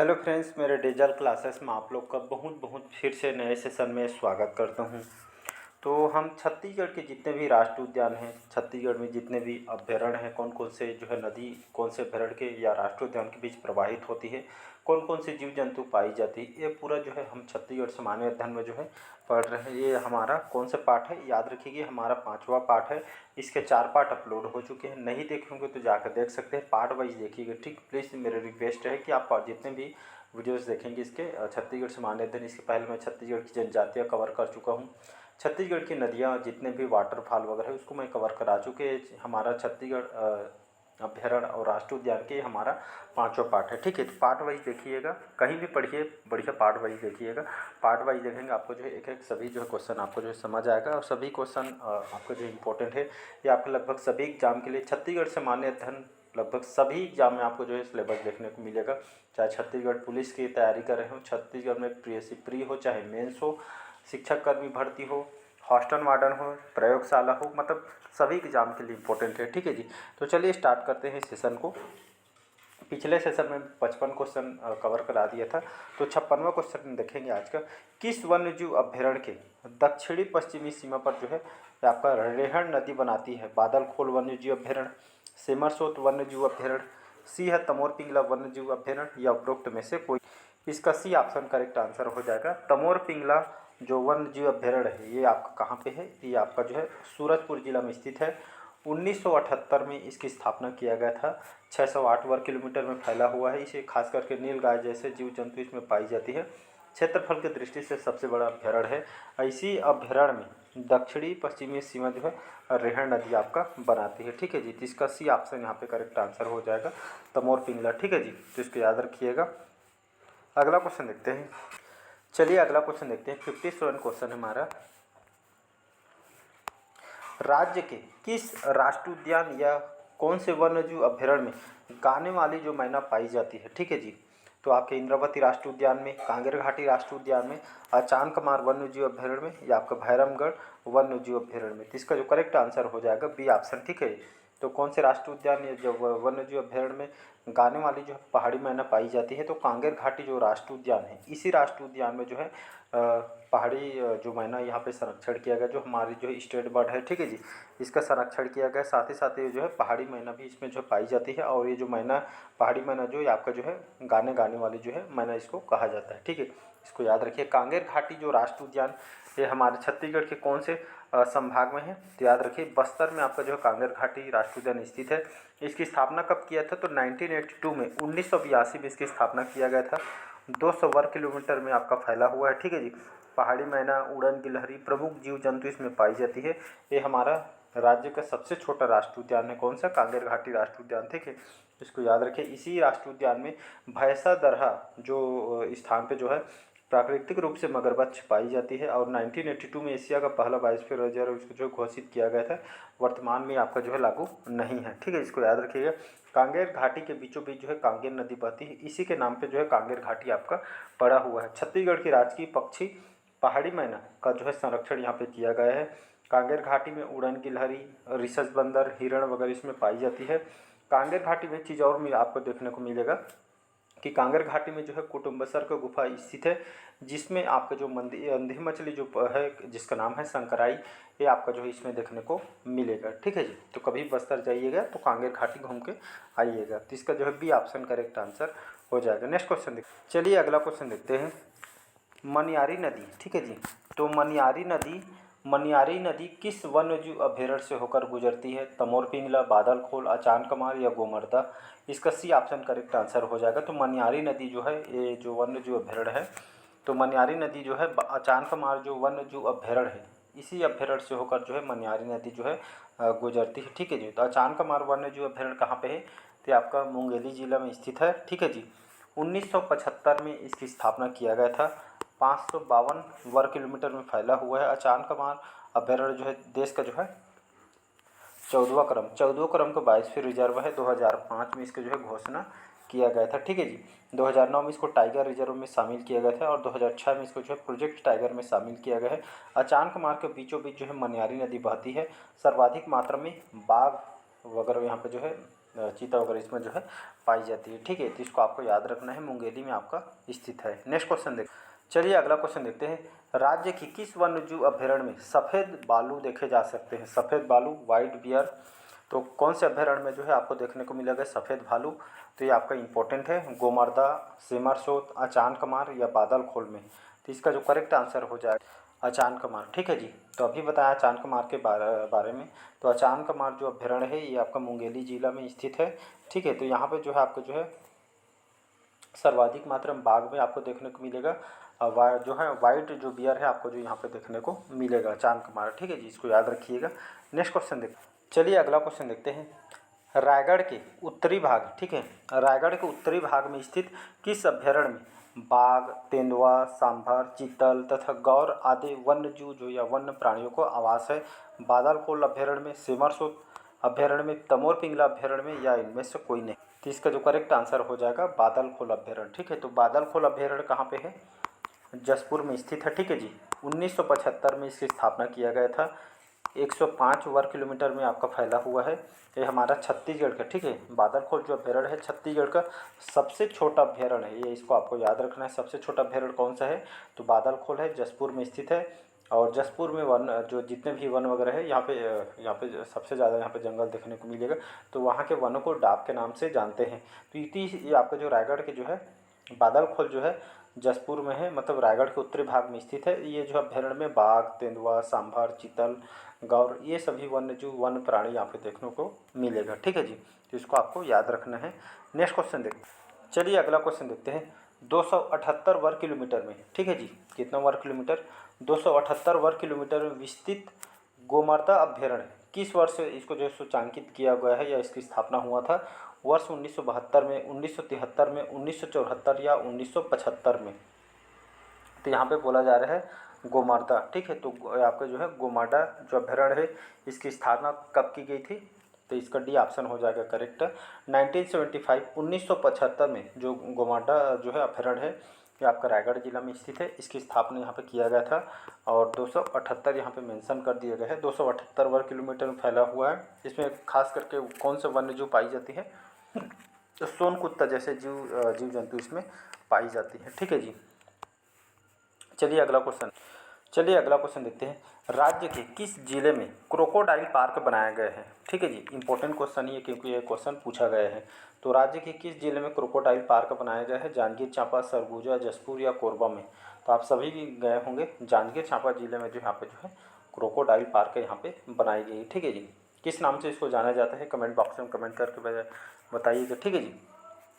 Hello friends, मेरे digital classes में आप लोग का बहुत बहुत फिर से नए सेशन में स्वागत करता हूं। तो हम छत्तीसगढ़ के जितने भी राष्ट्रीय उद्यान हैं, छत्तीसगढ़ में जितने भी अभ्यारण्य हैं, कौन कौन से जो है नदी कौन से अभ्यारण्य के या राष्ट्रीय उद्यान के बीच प्रवाहित होती है, कौन कौन से जीव जंतु पाई जाती है, ये पूरा जो है हम छत्तीसगढ़ सामान्य अध्ययन में जो है पढ़ रहे हैं। ये हमारा कौन सा पाठ है, याद रखिए, हमारा 5वां पाठ है। इसके 4 पार्ट अपलोड हो चुके हैं, नहीं देखे होंगे तो जाकर देख सकते हैं, पार्ट वाइज देखिएगा। ठीक, प्लीज़ मेरी रिक्वेस्ट है कि आप जितने भी वीडियोस देखेंगे इसके छत्तीसगढ़ सामान्य अध्ययन, इसके पहले मैं छत्तीसगढ़ की जनजातियाँ कवर कर चुका हूँ। छत्तीसगढ़ की नदियाँ जितने भी वाटरफॉल वगैरह है उसको मैं कवर करा चुके हैं। हमारा छत्तीसगढ़ अभ्यारण्य और राष्ट्रीय उद्यान के हमारा 5वां पार्ट है। ठीक है, तो पार्ट वाइज देखिएगा, कहीं भी पढ़िए, बढ़िया पार्ट वाइज देखिएगा। पार्ट वाइज देखेंगे आपको जो है एक एक सभी जो है क्वेश्चन आपको जो है समझ आएगा, और सभी क्वेश्चन आपको जो इम्पोर्टेंट है, ये आपके लगभग सभी एग्जाम के लिए छत्तीसगढ़ सामान्य अध्ययन लगभग सभी एग्जाम में आपको जो है सिलेबस देखने को मिलेगा। चाहे छत्तीसगढ़ पुलिस की तैयारी कर रहे हो, छत्तीसगढ़ में पीएससी प्री हो, चाहे मेंस हो, शिक्षक कर्मी भर्ती हो, हॉस्टल वार्डन हो, प्रयोगशाला हो, मतलब सभी एग्जाम के लिए इम्पोर्टेंट है। ठीक है जी, तो चलिए स्टार्ट करते हैं सेशन को। पिछले सेशन में 55 क्वेश्चन कवर करा दिया था, तो 56वां क्वेश्चन देखेंगे आज का। किस वन्यजीव अभ्यारण्य के दक्षिणी पश्चिमी सीमा पर जो है आपका रेहण नदी बनाती है? बादलखोल वन्यजीव अभ्यारण्य, सेमरसोत वन्यजीव अभ्यारण्य, सी है तमोर पिंगला वन्यजीव अभ्यारण्य, या उपरोक्त में से कोई। इसका सी ऑप्शन करेक्ट आंसर हो जाएगा। तमोर पिंगला जो वन्यजीव अभ्यारण्य है, ये आपका कहाँ पे है? ये आपका जो है सूरजपुर जिला में स्थित है। 1978 में इसकी स्थापना किया गया था। 608 वर्ग किलोमीटर में फैला हुआ है। इसे खास करके नीलगाय जैसे जीव जंतु इसमें पाई जाती है। क्षेत्रफल की दृष्टि से सबसे बड़ा अभ्यारण्य है। इसी अभ्यारण्य में दक्षिणी पश्चिमी सीमा जो है रेहण नदी आपका बनाती है। ठीक है जी, तो इसका सी ऑप्शन यहाँ पे करेक्ट आंसर हो जाएगा, तमोर पिंगला। ठीक है जी, तो इसको याद रखिएगा। अगला क्वेश्चन देखते हैं। चलिए अगला क्वेश्चन देखते हैं। 57 क्वेश्चन हमारा। राज्य के किस राष्ट्रीय उद्यान या कौन से वन्यजीव अभ्यारण्य में गाने वाली जो मैना पाई जाती है? ठीक है जी, तो आपके इंद्रावती राष्ट्रीय उद्यान में, कांगेर घाटी राष्ट्रीय उद्यान में, अचानकमार वन्यजीव अभ्यारण्य में, या आपका भैरमगढ़ वन्यजीव अभ्यारण्य में। तो इसका जो करेक्ट आंसर हो जाएगा बी ऑप्शन। ठीक है, तो कौन से राष्ट्रीय उद्यान या जो वन्यजीव अभ्यारण्य में गाने वाली जो पहाड़ी मैना पाई जाती है? तो कांगेर घाटी जो राष्ट्रीय उद्यान है, इसी राष्ट्रीय उद्यान में जो है पहाड़ी जो मैना यहाँ पे संरक्षण किया गया, जो हमारी जो स्टेट बर्ड है। ठीक है जी, इसका संरक्षण किया गया। साथ ही साथ ये जो है पहाड़ी मैना भी इसमें जो पाई जाती है, और ये जो मैना पहाड़ी मैना जो आपका जो है गाने गाने वाली जो है मैना इसको कहा जाता है। ठीक है, इसको याद रखिए। कांगेर घाटी जो राष्ट्रीय उद्यान ये हमारे छत्तीसगढ़ के कौन से संभाग में है? तो याद रखिए बस्तर में आपका जो है कांगेर घाटी राष्ट्रीय उद्यान स्थित है। इसकी स्थापना कब किया था? तो 1982 में, 1982 में इसकी स्थापना किया गया था। 200 वर्ग किलोमीटर में आपका फैला हुआ है। ठीक है जी, पहाड़ी मैना, उड़न गिलहरी प्रमुख जीव जंतु इसमें पाई जाती है। ये हमारा राज्य का सबसे छोटा राष्ट्रीय उद्यान है। कौन सा? कांगेर घाटी राष्ट्रीय उद्यान। ठीक है, इसको याद रखिए। इसी राष्ट्रीय उद्यान में भैंसा दरहा जो स्थान पे जो है प्राकृतिक रूप से मगरमच्छ पाई जाती है, और 1982 में एशिया का पहला बायोस्फीयर रिजर्व इसको जो घोषित किया गया था। वर्तमान में आपका जो है लागू नहीं है। ठीक है, इसको याद रखिएगा। कांगेर घाटी के बीचों बीच जो है कांगेर नदी बहती है, इसी के नाम पे जो है कांगेर घाटी आपका पड़ा हुआ है। छत्तीसगढ़ की राजकीय पक्षी पहाड़ी मैना का जो है संरक्षण यहाँ पे किया गया है। कांगेर घाटी में उड़न गिलहरी, रिसस बंदर, हिरण वगैरह इसमें पाई जाती है। कांगेर घाटी में चीज़ और में आपको देखने को मिलेगा कि कांगेर घाटी में जो है कुटुम्बसर का गुफा स्थित है, जिसमें आपका जो मंदिर अंधी मछली जो है जिसका नाम है शंकराई, ये आपका जो है इसमें देखने को मिलेगा। ठीक है जी, तो कभी बस्तर जाइएगा तो कांगेर घाटी घूम के आइएगा। तो इसका जो है बी ऑप्शन करेक्ट आंसर हो जाएगा। नेक्स्ट क्वेश्चन देखिए। चलिए अगला क्वेश्चन देखते हैं। मनियारी नदी। ठीक है जी, तो मनियारी नदी किस वन्यजीव अभ्यारण्य से होकर गुजरती है? तमोर पिंगला, बादलखोल, अचानकमार, या गोमर्दा। इसका सी ऑप्शन करेक्ट आंसर हो जाएगा। तो मनियारी नदी जो है ये जो वन्यजीव अभ्यारण्य है, तो मनियारी नदी जो है अचानकमार जो वन्यजीव अभ्यारण्य है, इसी अभ्यारण्य से होकर जो है मनियारी नदी जो है गुजरती है। ठीक है जी, तो अचानकमार वन्यजीव अभ्यारण्य कहाँ पे है? तो आपका मुंगेली जिला में स्थित है। ठीक है जी, 1975 में इसकी स्थापना किया गया था। 552 वर्ग किलोमीटर में फैला हुआ है। अचानकमार अभ्यारण्य जो है देश का जो है 14वां क्रम का बायोस्फीयर रिजर्व है। 2005 में इसकी जो है घोषणा किया गया था। ठीक है जी, 2009 में इसको टाइगर रिजर्व में शामिल किया गया था, और 2006 में इसको जो है प्रोजेक्ट टाइगर में शामिल किया गया है। अचानकमार के बीचों बीच जो है मनियारी नदी बहती है। सर्वाधिक मात्रा में बाघ वगैरह यहाँ पे जो है चीता वगैरह इसमें जो है पाई जाती है। ठीक है, तो इसको आपको याद रखना है, मुंगेली में आपका स्थित है। नेक्स्ट क्वेश्चन देख चलिए अगला क्वेश्चन देखते हैं। राज्य की किस वन्यजीव अभ्यारण्य में सफ़ेद बालू देखे जा सकते हैं? सफ़ेद बालू, वाइट बियर। तो कौन से अभ्यारण्य में जो है आपको देखने को मिलेगा सफ़ेद भालू? तो ये आपका इंपॉर्टेंट है, गोमर्दा, सिमरसोत, अचानकमार या बादलखोल में। तो इसका जो करेक्ट आंसर हो जाएगा अचानकमार। ठीक है जी, तो अभी बताया अचानकमार के बारे में। तो अचानकमार जो अभ्यारण्य है ये आपका मुंगेली जिला में स्थित है। ठीक है, तो यहाँ पे जो है आपको जो है सर्वाधिक मात्रा में बाघ में आपको देखने को मिलेगा। जो है वाइट जो बियर है आपको जो यहाँ पे देखने को मिलेगा अचानकमार। ठीक है जी, इसको याद रखिएगा। नेक्स्ट क्वेश्चन देख चलिए अगला क्वेश्चन देखते हैं। रायगढ़ के उत्तरी भाग, ठीक है, रायगढ़ के उत्तरी भाग में स्थित किस अभ्यारण्य में बाघ, तेंदुआ, सांभर, चीतल तथा गौर आदि वन्य जीव जो या वन्य प्राणियों को आवास है? बादलखोल अभ्यारण्य में, सिमरसोत अभ्यारण्य में, तमोर पिंगला अभ्यारण्य में या इनमें से कोई नहीं? तो इसका जो करेक्ट आंसर हो जाएगा बादलखोल अभ्यारण्य। ठीक है, तो बादलखोल अभ्यारण्य कहाँ पे है? जसपुर में स्थित है। ठीक है जी, 1975 में इसकी स्थापना किया गया था। 105 वर्ग किलोमीटर में आपका फैला हुआ है। ये हमारा छत्तीसगढ़ का, ठीक है, बादलखोल जो अभ्यारण्य है छत्तीसगढ़ का सबसे छोटा अभ्यारण्य है। ये इसको आपको याद रखना है, सबसे छोटा अभ्यारण्य कौन सा है? तो बादलखोल है, जसपुर में स्थित है। और जसपुर में वन जो जितने भी वन वगैरह है यहाँ पे सबसे ज़्यादा यहाँ पे जंगल देखने को मिलेगा। तो वहाँ के वनों को डाब के नाम से जानते हैं। तो ये आपका जो रायगढ़ के जो है बादलखोल जो है जसपुर में है, मतलब रायगढ़ के उत्तरी भाग में स्थित है। ये जो अभ्यारण्य में बाघ, तेंदुआ, सांभर, चीतल, गौर ये सभी वन्य प्राणी यहाँ पे देखने को मिलेगा। ठीक है जी, तो इसको आपको याद रखना है। नेक्स्ट क्वेश्चन देखते चलिए अगला क्वेश्चन देखते हैं। 278 वर्ग किलोमीटर में, ठीक है जी, कितना वर्ग किलोमीटर? 278 वर्ग किलोमीटर में विस्तृत गोमर्दा अभ्यारण्य किस वर्ष इसको जो है सूचांकित किया गया है या इसकी स्थापना हुआ था? वर्ष 1972 में, 1973 में, 1974 या 1975 में? तो यहाँ पे बोला जा रहा है गोमर्दा। ठीक है, तो आपका जो है गोमर्दा जो अभ्यारण्य है इसकी स्थापना कब की गई थी? तो इसका डी ऑप्शन हो जाएगा करेक्ट। 1975 1975 में जो गोमर्दा जो है अभ्यारण्य है ये आपका रायगढ़ जिला में स्थित है। इसकी स्थापना यहाँ पे किया गया था और 278 यहाँ पे मेंशन कर दिया गया है। 278 वर्ग किलोमीटर में फैला हुआ है। इसमें खास करके कौन से वन्य जीव पाई जाती है? तो सोन कुत्ता जैसे जीव जंतु इसमें पाई जाती है। ठीक है जी, चलिए अगला क्वेश्चन देखते हैं। राज्य के किस जिले में क्रोकोडाइल पार्क बनाया गया है? ठीक है जी, इंपॉर्टेंट क्वेश्चन ही है क्योंकि ये क्वेश्चन पूछा गया है। तो राज्य के किस जिले में क्रोकोडाइल पार्क बनाया गया है? जांजगीर चांपा, सरगुजा, जसपुर या कोरबा में? तो आप सभी भी गए होंगे। जांजगीर चांपा जिले में जो यहाँ पे जो है क्रोकोडाइल पार्क यहाँ पे बनाई गई है। ठीक है जी, किस नाम से इसको जाना जाता है? कमेंट बॉक्स में कमेंट करके बताइएगा। ठीक है जी,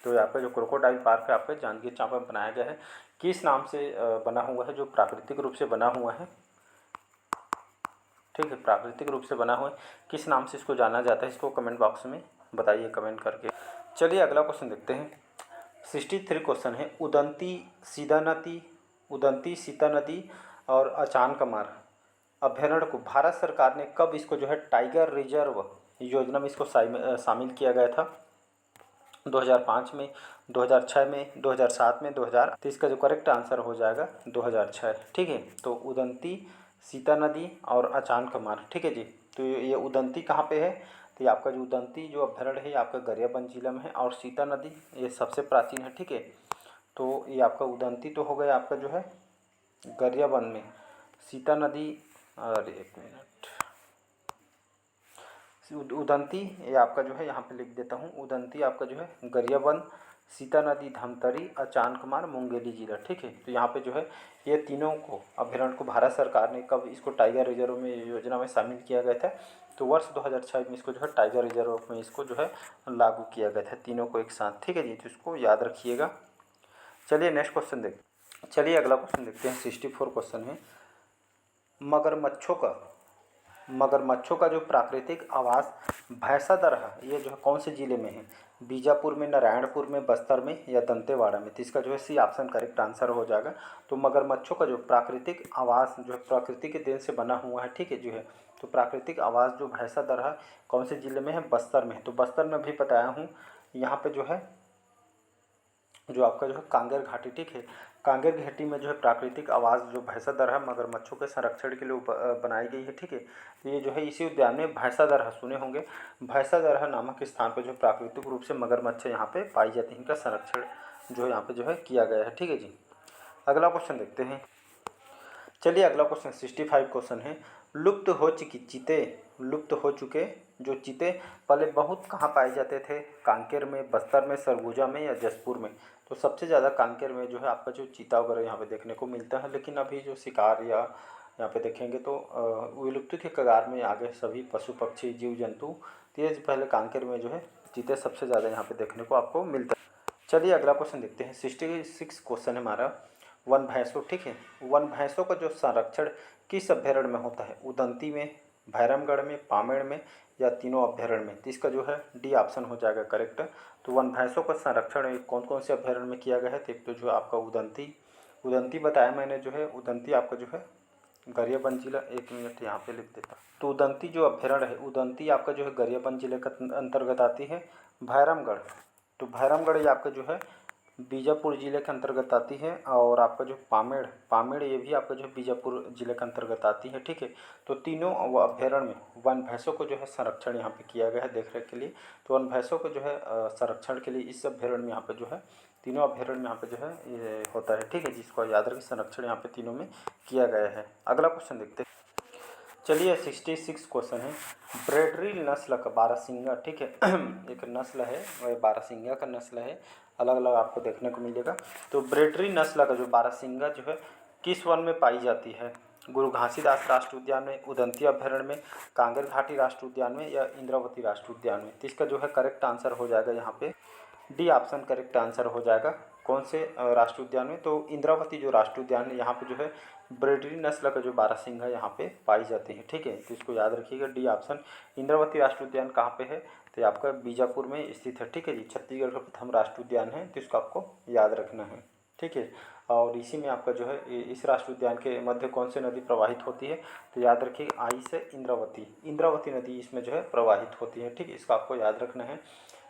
तो यहाँ पे जो क्रोकोडाइल पार्क है आपके जांजगीर चांपा में बनाया गया है। किस नाम से बना हुआ है? जो प्राकृतिक रूप से बना हुआ है, ठीक है, प्राकृतिक रूप से बना हुआ है, किस नाम से इसको जाना जाता है? इसको कमेंट बॉक्स में बताइए कमेंट करके। चलिए अगला क्वेश्चन देखते हैं। 63 क्वेश्चन है। उदंती सीता नदी और अचानकमार अभ्यारण्य को भारत सरकार ने कब इसको जो है टाइगर रिजर्व योजना में इसको शामिल किया गया था? 2005 में, 2006 में, 2007 में, 2000? तो इसका जो करेक्ट आंसर हो जाएगा 2006। ठीक है, तो उदंती, सीता नदी और अचानकमार। ठीक है जी, तो ये उदंती कहाँ पे है? तो ये आपका जो उदंती जो अभ्यारण्य है ये आपका गरियाबंद जिला में है और सीता नदी ये सबसे प्राचीन है। ठीक है, तो ये आपका उदंती तो हो गया आपका जो है गरियाबंद में, सीता नदी और एक मिनट उदंती ये आपका जो है यहाँ पे लिख देता हूँ। उदंती आपका जो है गरियाबंद, सीता नदी धमतरी, अचानकमार मुंगेली जिला। ठीक है, तो यहाँ पे जो है ये तीनों को अभ्यारण्य को भारत सरकार ने कब इसको टाइगर रिजर्व में योजना में शामिल किया गया था? तो वर्ष 2006 में इसको जो है टाइगर रिजर्व में इसको जो है लागू किया गया था तीनों को एक साथ। ठीक है जी, तो इसको याद रखिएगा। चलिए नेक्स्ट क्वेश्चन चलिए अगला क्वेश्चन देखते हैं। 64 क्वेश्चन है। मगरमच्छों का जो प्राकृतिक आवास भैंसादरहा ये जो है कौन से ज़िले में है? बीजापुर में, नारायणपुर में, बस्तर में या दंतेवाड़ा में? तो इसका जो है सी ऑप्शन करेक्ट आंसर हो जाएगा। तो मगरमच्छों का जो प्राकृतिक आवास जो है प्रकृति के देन से बना हुआ है, ठीक है, जो है तो प्राकृतिक आवास जो भैंसादरहा कौन से ज़िले में है? बस्तर में है। तो बस्तर में भी बताया हूँ यहाँ पे जो है जो आपका जो है कांगेर घाटी, ठीक है। कांगेर घाटी में जो है प्राकृतिक आवास जो भैंसादर है मगरमच्छों के संरक्षण के लिए बनाई गई है, ठीक है। तो ये जो है इसी उद्यान में भैंसादर है, सुने होंगे, भैंसादर नामक स्थान पर जो प्राकृतिक रूप से मगरमच्छ यहाँ पे पाई जाती है, इनका संरक्षण जो है यहाँ पे जो है किया गया है, ठीक है जी। अगला क्वेश्चन देखते हैं। चलिए अगला क्वेश्चन 65 क्वेश्चन है। लुप्त हो चुकी चीते, लुप्त हो चुके जो चीते पहले बहुत कहाँ पाए जाते थे? कांकेर में, बस्तर में, सरगुजा में या जसपुर में? तो सबसे ज़्यादा कांकेर में जो है आपका जो चीता वगैरह यहाँ पे देखने को मिलता है, लेकिन अभी जो शिकार या यहाँ पे देखेंगे तो विलुप्ति के कगार में आ गए सभी पशु पक्षी जीव जंतु। तेज पहले कांकेर में जो है चीते सबसे ज़्यादा यहाँ पे देखने को आपको मिलता है। चलिए अगला क्वेश्चन देखते हैं। 66 क्वेश्चन है हमारा। वन भैंसों, ठीक है। वन भैंसों का जो संरक्षण किस अभ्यारण्य में होता है? उदंती में, भैरमगढ़ में, पामेड़ में या तीनों अभ्यारण्य में? तो इसका जो है डी ऑप्शन हो जाएगा करेक्ट। तो वन भैंसों का संरक्षण कौन कौन से अभ्यारण्य में किया गया है? तो एक तो जो आपका उदंती, उदंती बताया मैंने जो है, उदंती आपका जो है गरियाबंद जिला, 1 मिनट यहाँ पे लिख देता। तो उदंती जो अभ्यारण्य है, उदंती आपका जो है गरियाबंद जिले का अंतर्गत आती है। भैरमगढ़, तो भैरमगढ़ ये आपका जो है बीजापुर जिले के अंतर्गत आती है। और आपका जो पामेड़, पामेड़ ये भी आपका जो है बीजापुर जिले के अंतर्गत आती है, ठीक है। तो तीनों अभ्यारण्य में वन भैंसों को जो है संरक्षण यहाँ पे किया गया है देखरेख के लिए। तो वन भैंसों को जो है संरक्षण के लिए इस अभ्यारण्य में यहाँ पे जो है तीनों अभ्यारण्य में यहाँ पे जो है ये होता है, ठीक है, जिसको याद रखें संरक्षण यहाँ पे तीनों में किया गया है। अगला क्वेश्चन देखते हैं। चलिए 66 क्वेश्चन है। ब्रेडरी नस्ल का बारहसिंगा, ठीक है, एक नस्ल है, वह बारहसिंगा का नस्ल है, अलग अलग आपको देखने को मिलेगा। तो ब्रेडरी नस्ल का जो बारहसिंगा जो है किस वन में पाई जाती है? गुरु घासीदास राष्ट्रीय उद्यान में, उदंती अभ्यारण्य में, कांगेर घाटी राष्ट्रीय उद्यान में या इंद्रावती राष्ट्रीय उद्यान में? तो इसका जो है करेक्ट आंसर हो जाएगा यहाँ पे डी ऑप्शन करेक्ट आंसर हो जाएगा। कौन से राष्ट्रीय उद्यान में? तो इंद्रावती जो राष्ट्रीय उद्यान है यहाँ पे जो है ब्रेडरी नस्ल का जो बारहसिंगा यहाँ पे पाई जाती है, ठीक है। तो इसको याद रखिएगा डी ऑप्शन। इंद्रावती राष्ट्रीय उद्यान कहाँ पे है? तो आपका बीजापुर में स्थित है, ठीक है जी। छत्तीसगढ़ का प्रथम राष्ट्रीय उद्यान है, तो इसको आपको याद रखना है, ठीक है। और इसी में आपका जो है इस राष्ट्रीय उद्यान के मध्य कौन सी नदी प्रवाहित होती है? तो याद रखिए आई से इंद्रावती, इंद्रावती नदी इसमें जो है प्रवाहित होती है, ठीक है, इसको आपको याद रखना है।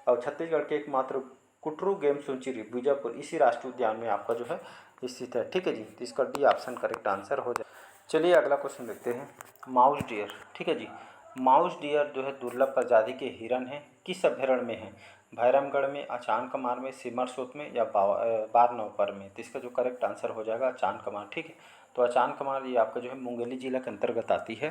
और छत्तीसगढ़ के एकमात्र कुटरू गेम सेंचुरी बीजापुर इसी राष्ट्रीय उद्यान में आपका जो है स्थित है, ठीक है जी। तो इसका डी ऑप्शन करेक्ट आंसर हो जाए। चलिए अगला क्वेश्चन देखते हैं। माउस डियर, ठीक है जी। माउस डियर जो है दुर्लभ प्रजाति के हिरन है, किस अभ्यारण्य में है? भैरमगढ़ में, अचानकमार में, सिमरसोत में या बारनौपर में? तो इसका जो करेक्ट आंसर हो जाएगा अचानकमार, ठीक है। तो अचानकमार ये आपका जो है मुंगेली जिला के अंतर्गत आती है।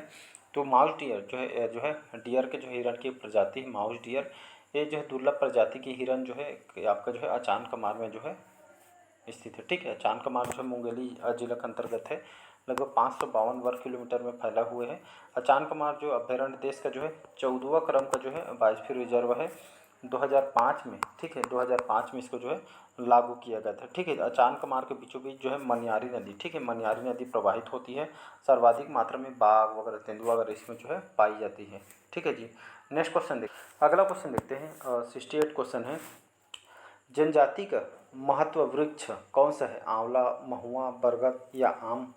तो माउस डियर जो है डियर के जो हिरन की प्रजाति है माउस डियर, ये जो है दुर्लभ प्रजाति की हिरन जो है आपका जो है अचानकमार में जो है स्थित है, ठीक है। अचानकमार जो है मुंगेली जिला के अंतर्गत है, लगभग 552 वर्ग किलोमीटर में फैला हुए है। अचानकमार जो अभ्यारण्य देश का जो है 14वां क्रम का जो है बायोस्फीयर रिजर्व है 2005 में, ठीक है। 2005 में इसको जो है लागू किया गया था, ठीक है। अचानकमार के बीचों बीच जो है मनियारी नदी, ठीक है, मनियारी नदी प्रवाहित होती है। सर्वाधिक मात्रा में बाघ वगैरह, तेंदुआ वगैरह इसमें जो है पाई जाती है, ठीक है जी। नेक्स्ट क्वेश्चन अगला क्वेश्चन देखते हैं। 68 क्वेश्चन है। जनजाति का महत्व वृक्ष कौन सा है? आंवला, महुआ, बरगद या आम?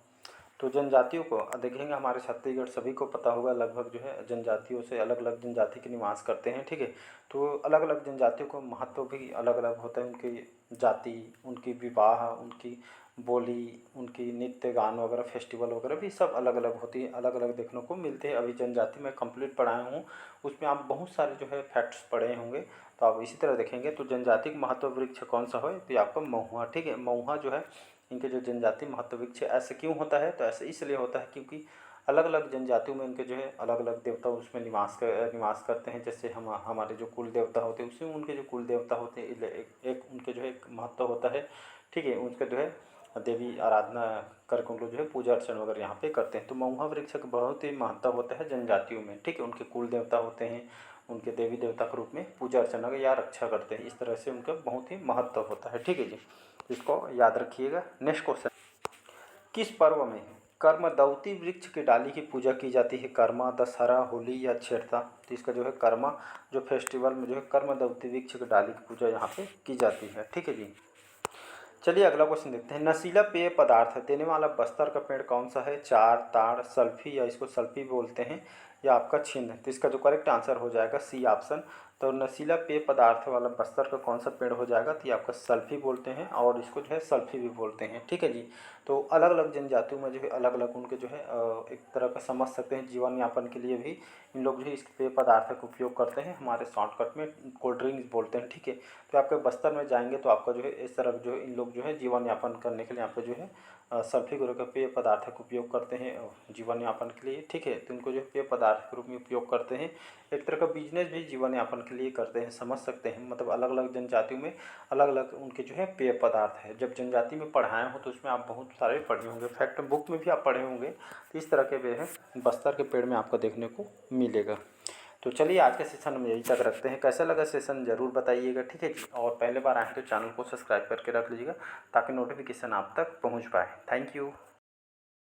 तो जनजातियों को देखेंगे, हमारे छत्तीसगढ़ सभी को पता होगा, लगभग जो है जनजातियों से अलग अलग जनजाति के निवास करते हैं, ठीक है। तो अलग अलग जनजातियों को महत्व भी अलग अलग होता है, उनकी जाति, उनकी विवाह, उनकी बोली, उनकी नृत्य गान वगैरह, फेस्टिवल वगैरह भी सब अलग अलग होती है, अलग अलग देखने को मिलते हैं। अभी जनजाति में कंप्लीट पढ़ाया हूँ, उसमें आप बहुत सारे जो है फैक्ट्स पढ़े होंगे, तो आप इसी तरह देखेंगे। तो जनजाति महत्व वृक्ष कौन सा है? तो आपका महुआ, ठीक है। महुआ जो है इनके जो जनजाति महत्व वृक्ष ऐसे क्यों होता है? तो ऐसे इसलिए होता है क्योंकि अलग अलग जनजातियों में इनके जो है अलग अलग देवता उसमें निवास करते हैं। जैसे हमारे जो कुल देवता होते हैं उसमें उनके जो कुल देवता होते हैं एक उनके जो है एक महत्व होता है, ठीक है। उनके जो है देवी आराधना करके उन लोग जो है पूजा अर्चना वगैरह यहाँ पे करते हैं। तो महुआ वृक्ष का बहुत ही महत्व होता है जनजातियों में, ठीक है। उनके कुल देवता होते हैं, उनके देवी देवता के रूप में पूजा अर्चना या रक्षा करते हैं, इस तरह से उनका बहुत ही महत्व होता है, ठीक है जी। इसको याद रखिएगा। नेक्स्ट क्वेश्चन, किस पर्व में कर्मदवती वृक्ष की डाली की पूजा की जाती है? कर्मा, दशहरा, होली या छेरता? तो इसका जो है कर्मा जो फेस्टिवल में जो है कर्मदवती वृक्ष की डाली की पूजा यहाँ पे की जाती है, ठीक है जी। चलिए अगला क्वेश्चन देखते हैं। नशीला पेय पदार्थ देने वाला बस्तर का पेड़ कौन सा है? चार, ताड़, सल्फी या इसको सल्फी बोलते हैं, या आपका छिंद? तो इसका जो करेक्ट आंसर हो जाएगा सी ऑप्शन। तो नशीला पेय पदार्थ वाला बस्तर का कौन सा पेड़ हो जाएगा, तो ये आपका सल्फी बोलते हैं और इसको जो है सल्फी भी बोलते हैं, ठीक है जी। तो अलग अलग जनजातियों में जो है अलग अलग उनके जो है एक तरह का समझ सकते हैं जीवन यापन के लिए भी इन लोग जो है इस पेय पदार्थ का उपयोग करते हैं। हमारे शॉर्टकट में कोल्ड ड्रिंक्स बोलते हैं, ठीक है। तो आपके बस्तर में जाएंगे तो आपका जो है इस तरफ जो है इन लोग जो है जीवन यापन करने के लिए यहाँ पे जो है सल्फी गुरु का पेय पदार्थ का उपयोग करते हैं जीवन यापन के लिए, ठीक है। तो उनको जो पेय पदार्थ के रूप में उपयोग करते हैं। एक तरह का बिजनेस भी जीवन यापन के लिए करते हैं, समझ सकते हैं। मतलब अलग अलग जनजातियों में अलग अलग उनके जो है पेय पदार्थ है। जब जनजाति में पढ़ाए हो तो उसमें आप बहुत सारे पढ़े होंगे, फैक्ट बुक में भी आप पढ़े होंगे। तो इस तरह के पेड़ है बस्तर के पेड़ में आपको देखने को मिलेगा। तो चलिए आज के सेशन में यही तक रखते हैं। कैसा लगा सेशन ज़रूर बताइएगा, ठीक है जी। और पहले बार आए तो चैनल को सब्सक्राइब करके रख लीजिएगा ताकि नोटिफिकेशन आप तक पहुंच पाए। Thank you.